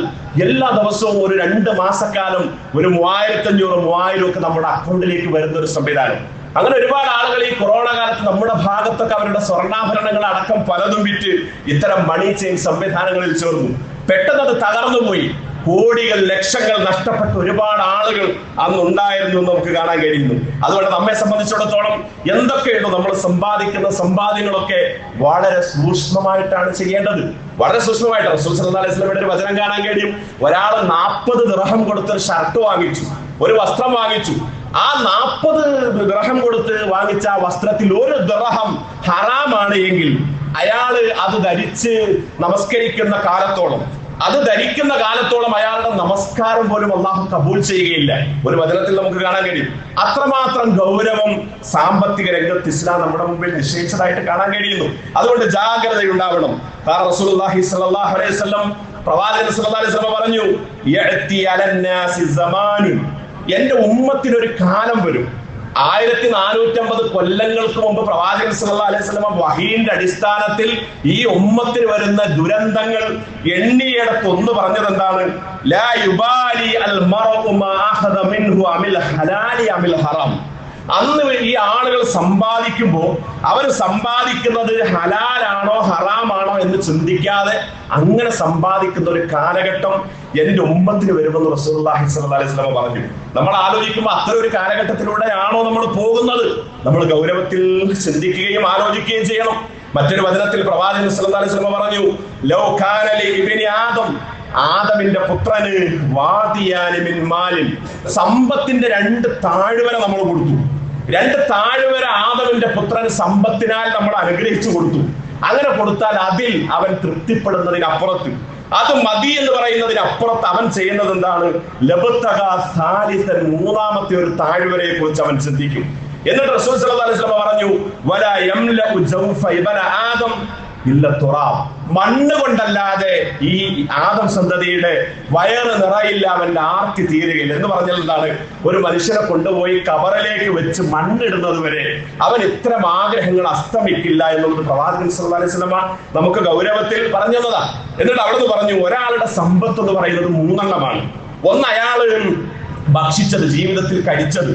എല്ലാ ദിവസവും ഒരു 2 മാസക്കാലം ഒരു 3500-3000 ഒക്കെ നമ്മുടെ അക്കൗണ്ടിലേക്ക് വരുന്ന ഒരു സംവിധാനം. അങ്ങനെ ഒരുപാട് ആളുകൾ ഈ കൊറോണ കാലത്ത് നമ്മുടെ ഭാഗത്തൊക്കെ അവരുടെ സ്വർണ്ണാഭരണങ്ങൾ അടക്കം പലതും വിറ്റ് ഇത്തരം മണി ചെയിൻ സംവിധാനങ്ങളിൽ ചേർന്നു. പെട്ടെന്ന് അത് തകർന്നുപോയി. കോടികൾ, ലക്ഷങ്ങൾ നഷ്ടപ്പെട്ട ഒരുപാട് ആളുകൾ അന്നുണ്ടായിരുന്നു എന്ന് നമുക്ക് കാണാൻ കഴിയുന്നു. അതുകൊണ്ട് നമ്മെ സംബന്ധിച്ചിടത്തോളം എന്തൊക്കെയുണ്ടോ നമ്മൾ സമ്പാദിക്കുന്ന സമ്പാദ്യങ്ങളൊക്കെ വളരെ സൂക്ഷ്മമായിട്ടാണ് ചെയ്യേണ്ടത്. വളരെ സൂക്ഷ്മമായിട്ട്. റസൂൽ സല്ലല്ലാഹു അലൈഹി വസല്ലമയുടെ ഒരു വചനം കാണാൻ കഴിയും. ഒരാൾ 40 ദിർഹം കൊടുത്ത് ഒരു ഷർട്ട് വാങ്ങിച്ചു, ഒരു വസ്ത്രം വാങ്ങിച്ചു. ആ 40 ദിർഹം കൊടുത്ത് വാങ്ങിച്ച ആ വസ്ത്രത്തിൽ 1 ദിർഹം ഹറാമാണ് എങ്കിൽ അയാള് അത് ധരിച്ച് നമസ്കരിക്കുന്ന കാലത്തോളം, അത് ധരിക്കുന്ന കാലത്തോളം അയാളുടെ നമസ്കാരം പോലും അല്ലാഹു കബൂൽ ചെയ്യുകയില്ല. ഒരു വചനത്തിൽ നമുക്ക് കാണാൻ കഴിയും. അത്രമാത്രം ഗൗരവം സാമ്പത്തിക രംഗത്ത് ഇസ്ലാം നമ്മുടെ മുമ്പിൽ നിശ്ചയിച്ചതായിട്ട് കാണാൻ കഴിയുന്നു. അതുകൊണ്ട് ജാഗ്രതയുണ്ടാവണം. കാരണം റസൂലുള്ളാഹി സ്വല്ലല്ലാഹു അലൈഹി വസല്ലം, പ്രവാചകൻ സ്വല്ലല്ലാഹു അലൈഹി വസല്ലം പറഞ്ഞു, യഅതി അലന്നാസി സമാനുൻ, എന്റെ ഉമ്മത്തിനൊരു കാലം വരും. 1450 കൊല്ലങ്ങൾക്ക് മുമ്പ് പ്രവാചകൻ സല്ലല്ലാഹു അലൈഹി വസല്ലം വഹീന്റെ അടിസ്ഥാനത്തിൽ ഈ ഉമ്മത്തിന് വരുന്ന ദുരന്തങ്ങൾ എണ്ണിയെടുത്ത് ഒന്ന് പറഞ്ഞത് എന്താണ്? ലാ യുബാലി അൽ മർഉ മാ അഖദ മിൻഹു അമിൽ ഹലാലി അമിൽ ഹറാം. അന്ന് ഈ ആളുകൾ സമ്പാദിക്കുമ്പോൾ അവർ സമ്പാദിക്കുന്നത് ഹലാലാണോ ഹറാമാണോ എന്ന് ചിന്തിക്കാതെ അങ്ങനെ സമ്പാദിക്കുന്ന ഒരു കാലഘട്ടം എന്റെ ഉമ്മത്തിന് വരുമെന്ന് റസൂലുള്ളാഹി സ്വല്ലല്ലാഹു അലൈഹി വസല്ലം പറഞ്ഞു. നമ്മൾ ആലോചിക്കുമ്പോൾ അത്ര ഒരു കാലഘട്ടത്തിലൂടെയാണോ നമ്മൾ പോകുന്നത്? നമ്മൾ ഗൗരവത്തിൽ ചിന്തിക്കുകയും ആലോചിക്കുകയും ചെയ്യണം. മറ്റൊരു വചനത്തിൽ പ്രവാചകൻ സ്വല്ലല്ലാഹു അലൈഹി വസല്ലം പറഞ്ഞു, ലൗ കാന ലി ഇബ്നി ആദം, ആദമിന്റെ പുത്രന് വാദിയാനി മിൻ മാലിൻ, സമ്പത്തിന്റെ 2 താഴ്വര നമ്മൾ കൊടുത്തു. 2 താഴ്വര ആദമിന്റെ പുത്രന് സമ്പത്തിനാൽ നമ്മൾ അനുഗ്രഹിച്ചു കൊടുത്തു. അങ്ങനെ കൊടുത്താൽ അതിൽ അവൻ തൃപ്തിപ്പെടുന്നതിനപ്പുറത്ത്, അത് മതി എന്ന് പറയുന്നതിനപ്പുറത്ത് അവൻ ചെയ്യുന്നത് എന്താണ്? ലബത്തഗാ സാലിസൻ, 3ാമത്തെ ഒരു താഴ്വരയെ കുറിച്ച് അവൻ ചിന്തിക്കും. എന്നിട്ട് റസൂൽ സല്ലല്ലാഹു അലൈഹി വസല്ലം പറഞ്ഞു, വലാ യംലഉ ജൗഫ ഇബ്ന ആദം ഇല്ല തുറാബ്, മണ്ണ് കൊണ്ടല്ലാതെ ഈ ആദം സന്തതിയുടെ വയറ് നിറയില്ല, അവന്റെ ആർത്തി തീരുകയില്ല എന്ന് പറഞ്ഞാൽ എന്താണ്? ഒരു മനുഷ്യനെ കൊണ്ടുപോയി കബറിലേക്ക് വെച്ച് മണ്ണിടുന്നത് വരെ അവൻ ഇത്തരം ആഗ്രഹങ്ങൾ അസ്തമിക്കില്ല എന്നുള്ളത് പ്രവാചകൻ സല്ലല്ലാഹു അലൈഹി വസല്ലം നമുക്ക് ഗൗരവത്തിൽ പറഞ്ഞതാണ്. എന്നിട്ട് അവിടുന്ന് പറഞ്ഞു, ഒരാളുടെ സമ്പത്ത് എന്ന് പറയുന്നത് 3 എണ്ണമാണ്. ഒന്ന് അയാള് ഭക്ഷിച്ചത്, ജീവിതത്തിൽ കഴിച്ചത്.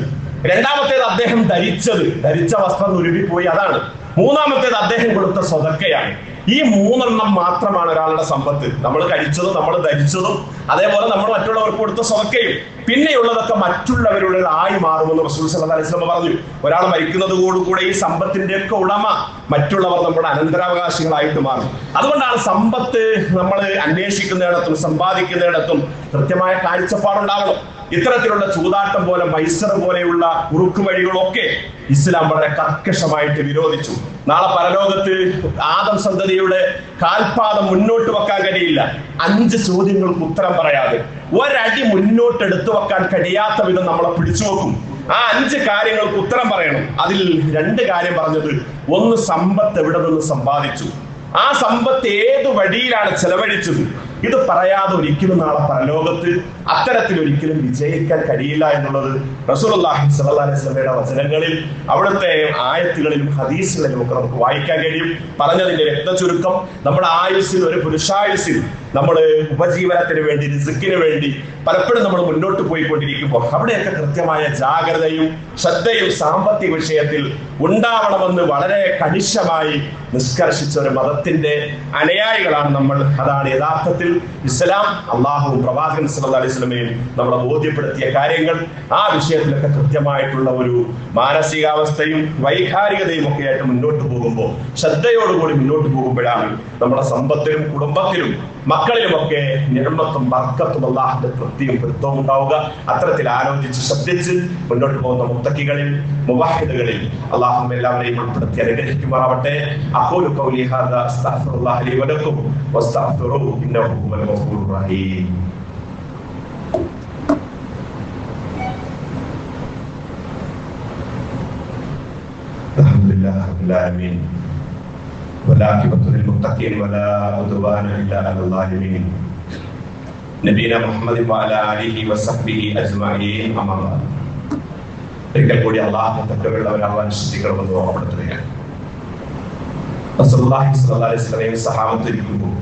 രണ്ടാമത്തേത് അദ്ദേഹം ധരിച്ച വസ്ത്രം ഉരുവിപ്പോയി, അതാണ്. മൂന്നാമത്തേത് അദ്ദേഹം കൊടുത്ത സ്വതക്കയാണ്. ഈ 3 എണ്ണം മാത്രമാണ് ഒരാളുടെ സമ്പത്ത്. നമ്മൾ കഴിച്ചതും നമ്മൾ ധരിച്ചതും അതേപോലെ നമ്മൾ മറ്റുള്ളവർക്ക് കൊടുത്ത സ്വതക്കയും. പിന്നെയുള്ളതൊക്കെ മറ്റുള്ളവരുടെ ആയി മാറുമെന്ന് റസൂൽ സല്ലല്ലാഹു അലൈഹി വസല്ലം പറഞ്ഞു. ഒരാൾ മരിക്കുന്നതോടുകൂടെ ഈ സമ്പത്തിന്റെ ഒക്കെ ഉടമ മറ്റുള്ളവർ നമ്മുടെ അനന്തരാവകാശികളായിട്ട് മാറും. അതുകൊണ്ടാണ് സമ്പത്ത് നമ്മൾ അന്വേഷിക്കുന്നിടത്തും സമ്പാദിക്കുന്നിടത്തും കൃത്യമായ കാഴ്ചപ്പാടുണ്ടാവണം. ഇത്തരത്തിലുള്ള ചൂതാട്ടം പോലെ, മൈസർ പോലെയുള്ള കുറുക്കു വഴികളൊക്കെ ഇസ്ലാം വളരെ കർക്കശമായിട്ട് വിരോധിച്ചു. നാളെ പരലോകത്ത് ആദം സന്തതിയുടെ കാൽപാദം മുന്നോട്ട് വെക്കാൻ കഴിയില്ല. 5 ചോദ്യങ്ങൾക്ക് ഉത്തരം പറയാതെ ഒരടി മുന്നോട്ട് എടുത്തു വെക്കാൻ കഴിയാത്ത വിധം നമ്മളെ പിടിച്ചു വെക്കും. ആ 5 കാര്യങ്ങൾക്ക് ഉത്തരം പറയണം. അതിൽ 2 കാര്യം പറഞ്ഞത്, ഒന്ന് സമ്പത്ത് എവിടെ നിന്ന് സമ്പാദിച്ചു, ആ സമ്പത്ത് ഏത് വഴിയിലാണ് ചെലവഴിച്ചത്. ഇത് പറയാതെ ഒരിക്കലും നാളെ പരലോകത്ത് അത്തരത്തിൽ ഒരിക്കലും വിജയിക്കാൻ കഴിയില്ല എന്നുള്ളത് റസൂലുള്ളാഹി സ്വല്ലല്ലാഹു അലൈഹി വസല്ലമയുടെ വചനങ്ങളിൽ, അവിടുത്തെ ആയത്തുകളിലും ഹദീസുകളിലും ഒക്കെ നമുക്ക് വായിക്കാൻ കഴിയും. പറഞ്ഞതിന്റെ രക്തചുരുക്കം, നമ്മുടെ ആയുസ്സിൽ, ഒരു പുരുഷായുസ്സിൽ നമ്മൾ ഉപജീവനത്തിന് വേണ്ടി, റിസ്കിന് വേണ്ടി പലപ്പോഴും നമ്മൾ മുന്നോട്ട് പോയിക്കൊണ്ടിരിക്കുമ്പോൾ അവിടെയൊക്കെ കൃത്യമായ ജാഗ്രതയും ശ്രദ്ധയും സാമ്പത്തിക വിഷയത്തിൽ ഉണ്ടാവണമെന്ന് വളരെ കണിശമായി നിഷ്കർഷിച്ച ഒരു മതത്തിന്റെ അനുയായികളാണ് നമ്മൾ. അതാണ് യഥാർത്ഥത്തിൽ ഇസ്ലാം, അള്ളാഹുവും പ്രവാചകൻ സല്ലല്ലാഹു അലൈഹി വസല്ലമയും നമ്മളെ ബോധ്യപ്പെടുത്തിയ കാര്യങ്ങൾ. ആ വിഷയത്തിലൊക്കെ കൃത്യമായിട്ടുള്ള ഒരു മാനസികാവസ്ഥയും വൈകാരികതയും ഒക്കെ ആയിട്ട് മുന്നോട്ട് പോകുമ്പോൾ, ശ്രദ്ധയോടുകൂടി മുന്നോട്ട് പോകുമ്പോഴാണ് നമ്മുടെ സമ്പത്തിലും കുടുംബത്തിലും മക്കളിലുമൊക്കെ നിഅമത്തും ബർക്കത്തും അല്ലാഹുവിന്റെ തൃപ്തിയും പൊരുത്തവും ഉണ്ടാവുക. അത്തരത്തിൽ ആലോചിച്ച് ശ്രദ്ധിച്ച് മുന്നോട്ട് പോകുന്ന മുത്തഖികളിൽ, മുവഹിദുകളിൽ അല്ലാഹു എല്ലാവരെയും ഉൾപ്പെടുത്തി അനുഗ്രഹിക്കുമാറാവട്ടെ. അഖൂലു ഖൗലി ഹാദാ അസ്തഗ്ഫിറുല്ലാഹ ലി വലക്കും വസ്തഗ്ഫിറുഹു ഇന്നഹു ഹുവൽ ഗഫൂറുർ റഹീം. അൽഹംദുലില്ലാഹി റബ്ബിൽ ആലമീൻ വലാഖിബത്തു ലിൽ മുത്തഖീൻ വലാ ഉദ്വാന ഇല്ലാ അലൽ ളാലിമീൻ നബീന മുഹമ്മദ് വഅലാ ആലിഹി വസഹ്ബിഹി അജ്മഈൻ അമ്മാ ബഅദ്. ഒരിക്കൽ കൂടി അല്ലാഹു തഖ്വയുള്ളവരാവാൻ ശ്രദ്ധിക്കണമെന്ന് ഓർമ്മപ്പെടുത്തുകയാണ്. റസൂലുള്ളാഹി സ്വല്ലല്ലാഹു അലൈഹി വസല്ലം സഹാബത്ത് ഇരിക്കുമ്പോൾ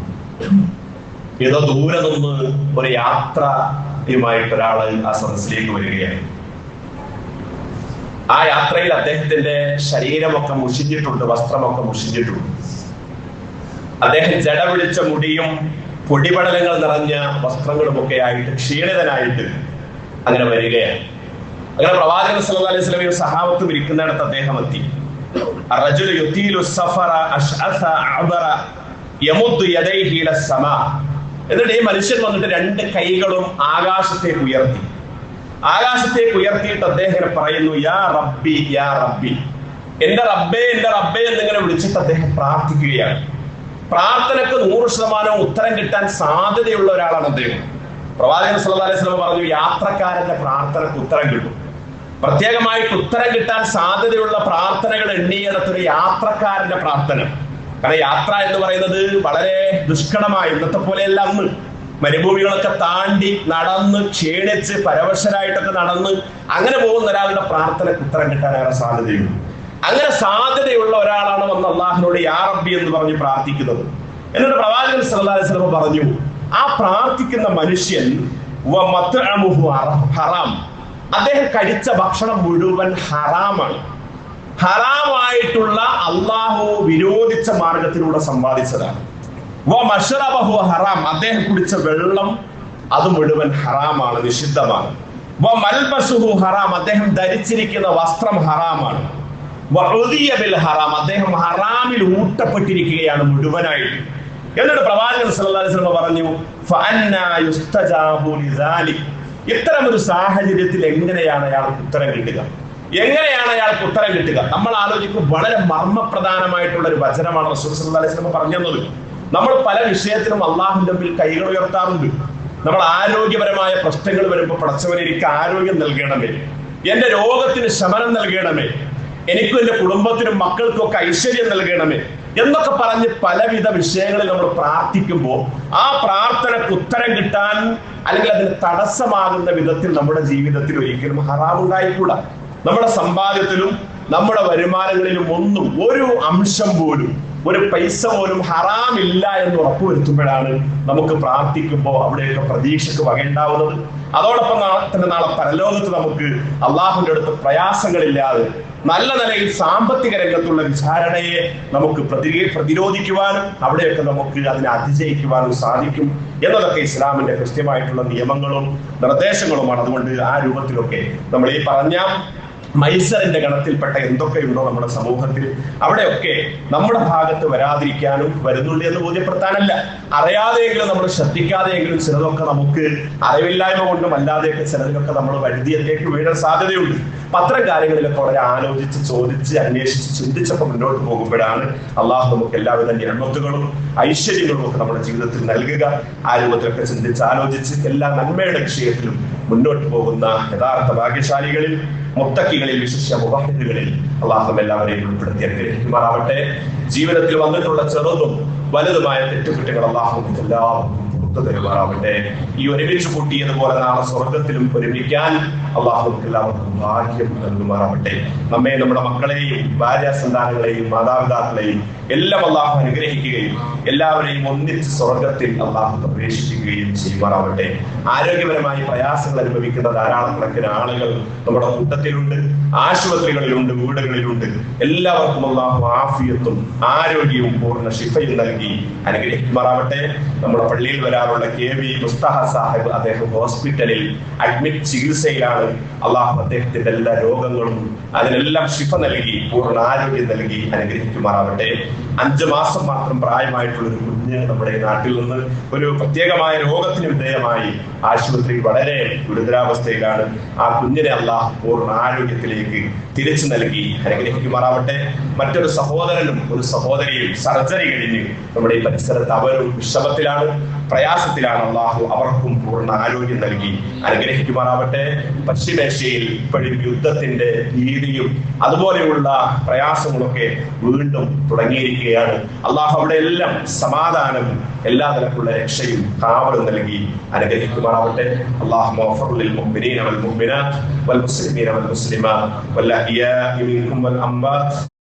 ഏതോ ദൂരെ നിന്ന് ഒരു യാത്രയുമായിട്ട് ഒരാള് ആ സദസ്സിലേക്ക് വരികയാണ്. ആ യാത്രയിൽ അദ്ദേഹത്തിന്റെ ശരീരമൊക്കെ മുഷിഞ്ഞിട്ടുണ്ട്, വസ്ത്രമൊക്കെ മുഷിഞ്ഞിട്ടുണ്ട്. അദ്ദേഹം ജട പിടിച്ച മുടിയും പൊടിപടലങ്ങൾ നിറഞ്ഞ വസ്ത്രങ്ങളുമൊക്കെ ആയിട്ട് ക്ഷീണിതനായിട്ട് അങ്ങനെ വരികയാണ്. അങ്ങനെ പ്രവാചകൻ സല്ലല്ലാഹു അലൈഹി വസല്ലം സഹാബത്തും ഇരിക്കുന്നിടത്ത് അദ്ദേഹം എത്തി. الرجل يطيل السفر أشعث أعبر يمد يديه إلى السماء. എന്നിട്ട് ഈ മനുഷ്യൻ വന്നിട്ട് രണ്ട് കൈകളും ആകാശത്തേക്ക് ഉയർത്തിയിട്ട് അദ്ദേഹം പറയുന്നു, യാ റബ്ബി യാ റബ്ബി, എന്റെ റബ്ബേ എന്റെ റബ്ബേ എന്നിങ്ങനെ വിളിച്ചിട്ട് അദ്ദേഹം പ്രാർത്ഥിക്കുകയാണ്. പ്രാർത്ഥനക്ക് 100% ഉത്തരം കിട്ടാൻ സാധ്യതയുള്ള ഒരാളാണ് അദ്ദേഹം. പ്രവാചകൻ സല്ലല്ലാഹു അലൈഹി വസല്ലം പറഞ്ഞു, യാത്രക്കാരന്റെ പ്രാർത്ഥനക്ക് ഉത്തരം കിട്ടും. പ്രത്യേകമായിട്ട് ഉത്തരം കിട്ടാൻ സാധ്യതയുള്ള പ്രാർത്ഥനകൾ എണ്ണിയിടത്തൊരു യാത്രക്കാരന്റെ പ്രാർത്ഥന. കാരണം യാത്ര എന്ന് പറയുന്നത് വളരെ ദുഷ്കടമായി, ഇന്നത്തെ പോലെയല്ല അന്ന്. മരുഭൂമികളൊക്കെ താണ്ടി നടന്ന് ക്ഷീണിച്ച് പരവശരായിട്ടൊക്കെ നടന്ന് അങ്ങനെ പോകുന്ന ഒരാളുടെ പ്രാർത്ഥനയ്ക്ക് ഉത്തരം കിട്ടാൻ ഏറെ സാധ്യതയുണ്ട്. അങ്ങനെ സാധ്യതയുള്ള ഒരാളാണ് വന്ന് അള്ളാഹിനോട് യാ റബ്ബി എന്ന് പറഞ്ഞ് പ്രാർത്ഥിക്കുന്നത്. എന്നിട്ട് പ്രവാചകൻ സല്ലല്ലാഹു അലൈഹി വസല്ലം പറഞ്ഞു, ആ പ്രാർത്ഥിക്കുന്ന മനുഷ്യൻ ഹറാം, അദ്ദേഹം കഴിച്ച ഭക്ഷണം മുഴുവൻ ഹറാമാണ്. ഹറാമായിട്ടുള്ള അള്ളാഹു വിരോധിച്ച മാർഗത്തിലൂടെ സമ്പാദിച്ചതാണ്. ഹറാം, അദ്ദേഹം കുടിച്ച വെള്ളം അത് മുഴുവൻ ഹറാമാണ്, നിഷിദ്ധമാണ്. ഹറാം, അദ്ദേഹം ധരിച്ചിരിക്കുന്ന വസ്ത്രം ഹറാമാണ്. ഹറാം, അദ്ദേഹം ഹറാമിൽ ഊട്ടപ്പെട്ടിരിക്കുകയാണ് മുഴുവനായിട്ട്. എന്നിട്ട് പ്രവാചകൻ സല്ലല്ലാഹു അലൈഹി വസല്ലം പറഞ്ഞു, ഫഅന്നാ യുസ്തജാബു ലിദാലിക്, ഇത്തരം ഒരു സാഹചര്യത്തിൽ എങ്ങനെയാണ് അയാൾക്ക് ഉത്തരം കിട്ടുക? നമ്മൾ ആലോചിക്കും, വളരെ മർമ്മപ്രധാനമായിട്ടുള്ള ഒരു വചനമാണ് റസൂൽ സല്ലല്ലാഹു അലൈഹി വസല്ലം പറഞ്ഞു തന്നത്. നമ്മൾ പല വിഷയത്തിലും അള്ളാഹുവിന്റെ മുമ്പിൽ കൈകൾ ഉയർത്താറുണ്ട്. നമ്മൾ ആരോഗ്യപരമായ പ്രശ്നങ്ങൾ വരുമ്പോൾ, പടച്ചവനെ എനിക്ക് ആരോഗ്യം നൽകണമേ, എന്റെ രോഗത്തിന് ശമനം നൽകണമേ, എനിക്കും എന്റെ കുടുംബത്തിനും മക്കൾക്കും ഒക്കെ ഐശ്വര്യം നൽകണമേ എന്നൊക്കെ പറഞ്ഞ് പലവിധ വിഷയങ്ങളിൽ നമ്മൾ പ്രാർത്ഥിക്കുമ്പോൾ ആ പ്രാർത്ഥനക്ക് ഉത്തരം കിട്ടാൻ അല്ലെങ്കിൽ അതിന് തടസ്സമാകുന്ന വിധത്തിൽ നമ്മുടെ ജീവിതത്തിൽ ഒരിക്കലും ഹറാം ഉണ്ടായിക്കൂടാ. നമ്മുടെ സമ്പാദ്യത്തിലും നമ്മുടെ വരുമാനങ്ങളിലും ഒന്നും ഒരു അംശം പോലും, ഒരു പൈസ പോലും ഹറാമില്ല എന്ന് ഉറപ്പുവരുത്തുമ്പോഴാണ് നമുക്ക് പ്രാർത്ഥിക്കുമ്പോൾ അവിടെയൊക്കെ പ്രതീക്ഷയ്ക്ക് വകയുണ്ടാവുന്നത്. അതോടൊപ്പം തന്നെ നാളെ പരലോകത്ത് നമുക്ക് അള്ളാഹുവിന്റെ അടുത്ത് പ്രയാസങ്ങളില്ലാതെ നല്ല നിലയിൽ സാമ്പത്തിക രംഗത്തുള്ള വിചാരണയെ നമുക്ക് പ്രതിരോധിക്കുവാനും അവിടെയൊക്കെ നമുക്ക് അതിനെ അതിജയിക്കുവാനും സാധിക്കും എന്നതൊക്കെ ഇസ്ലാമിന്റെ കൃത്യമായിട്ടുള്ള നിയമങ്ങളും നിർദ്ദേശങ്ങളുമാണ്. അതുകൊണ്ട് ആ രൂപത്തിലൊക്കെ നമ്മൾ ഈ പറഞ്ഞ മൈസറിന്റെ ഗണത്തിൽപ്പെട്ട എന്തൊക്കെയുണ്ടോ നമ്മുടെ സമൂഹത്തിൽ, അവിടെയൊക്കെ നമ്മുടെ ഭാഗത്ത് വരാതിരിക്കാനും വരുന്നുണ്ട് എന്ന് ബോധ്യപ്പെടുത്താനല്ല, അറിയാതെയെങ്കിലും നമ്മൾ ശ്രദ്ധിക്കാതെയെങ്കിലും ചിലതൊക്കെ നമുക്ക് അറിവില്ലായ്മ കൊണ്ടും അല്ലാതെയൊക്കെ ചിലതിലൊക്കെ നമ്മൾ വഴുതിയത്തേക്ക് വീഴാൻ സാധ്യതയുണ്ട്. അത്തരം കാര്യങ്ങളിലൊക്കെ വളരെ ആലോചിച്ച് ചോദിച്ച് അന്വേഷിച്ച് ചിന്തിച്ചപ്പോൾ മുന്നോട്ട് പോകുമ്പോഴാണ് അള്ളാഹു നമുക്ക് എല്ലാവിധ നിഅമത്തുകളും ഐശ്വര്യങ്ങളും ഒക്കെ നമ്മുടെ ജീവിതത്തിൽ നൽകുക. ആ രൂപത്തിലൊക്കെ ചിന്തിച്ച് ആലോചിച്ച് എല്ലാ നന്മയുടെ വിഷയത്തിലും മുന്നോട്ട് പോകുന്ന യഥാർത്ഥ ഭാഗ്യശാലികളിൽ, മുത്തക്കികളിൽ, വിശിഷ്യ മുവഹിദുകളിൽ അള്ളാഹു എല്ലാവരെയും ഉൾപ്പെടുത്തി അനുഗ്രഹിക്കുമാറാവട്ടെ. ജീവിതത്തിൽ വന്നിട്ടുള്ള ചെറുതും വലുതുമായ തെറ്റുകുറ്റങ്ങൾ അള്ളാഹു എല്ലാവർക്കും തരുമാറാവട്ടെ. ഈ ഒരുമിച്ച് കൂട്ടിയതുപോലെ നാളെ സ്വർഗത്തിലും ഒരുമിക്കാൻ അള്ളാഹു എല്ലാവർക്കും ഭാഗ്യം നൽകുമാറാവട്ടെ. നമ്മെ, നമ്മുടെ മക്കളെയും ഭാര്യാസന്താനങ്ങളെയും മാതാപിതാക്കളെയും എല്ലാം അള്ളാഹു അനുഗ്രഹിക്കുകയും എല്ലാവരെയും ഒന്നിച്ച് സ്വർഗത്തിൽ അള്ളാഹു പ്രവേശിപ്പിക്കുകയും ചെയ്യുമാറാവട്ടെ. ആരോഗ്യപരമായി പ്രയാസങ്ങൾ അനുഭവിക്കുന്ന ധാരാളം കണക്കിന് ആളുകൾ നമ്മുടെ കൂട്ടത്തിലുണ്ട്, ആശുപത്രികളിലുണ്ട്, വീടുകളിലുണ്ട്. എല്ലാവർക്കും അള്ളാഹു ആഫിയത്തും ആരോഗ്യവും പൂർണ്ണ ശിഫയും നൽകി അനുഗ്രഹിക്കുമാറാവട്ടെ. നമ്മുടെ പള്ളിയിൽ വരാറുള്ള KV മുസ്തഫ സാഹിബ്, അദ്ദേഹം ഹോസ്പിറ്റലിൽ അഡ്മിറ്റ് ചികിത്സയിലാണ്. അള്ളാഹു അദ്ദേഹത്തിന്റെ എല്ലാ രോഗങ്ങളും അതിനെല്ലാം ശിഫ നൽകി പൂർണ്ണ ആരോഗ്യം നൽകി അനുഗ്രഹിക്കുമാറാവട്ടെ. 5 മാസം മാത്രം പ്രായമായിട്ടുള്ള ഒരു കുഞ്ഞ് നമ്മുടെ നാട്ടിൽ നിന്ന് ഒരു പ്രത്യേകമായ രോഗത്തിന് വിധേയമായി ആശുപത്രിയിൽ വളരെ ഗുരുതരാവസ്ഥയിലാണ്. ആ കുഞ്ഞിനെ അള്ളാഹു പൂർണ്ണ ആരോഗ്യത്തിലേക്ക് തിരിച്ചു നൽകി അനുഗ്രഹിക്കുമാറാവട്ടെ. മറ്റൊരു സഹോദരനും ഒരു സഹോദരിയും സർജറി കഴിഞ്ഞ് നമ്മുടെ ഈ പരിസരത്ത് അവരും വിഷമത്തിലാണ്. പ്രയാസത്തിലാണ്. അള്ളാഹു അവർക്കും പൂർണ്ണ ആരോഗ്യം നൽകി അനുഗ്രഹിക്കുമാറാവട്ടെ. പശ്ചിമേഷ്യയിൽ ഇപ്പോഴും യുദ്ധത്തിന്റെ ഭീതിയും അതുപോലെയുള്ള പ്രയാസങ്ങളൊക്കെ വീണ്ടും തുടങ്ങിയിരിക്കുകയാണ്. അള്ളാഹു അവിടെ എല്ലാം സമാധാനം, എല്ലാ നിലക്കുള്ള രക്ഷയും കാവലും നൽകി അനുഗ്രഹിക്കുമാറാവട്ടെ. اللهم اغفر للمؤمنين والمؤمنات والمسلمين والمسلمات والأحياء منهم والأموات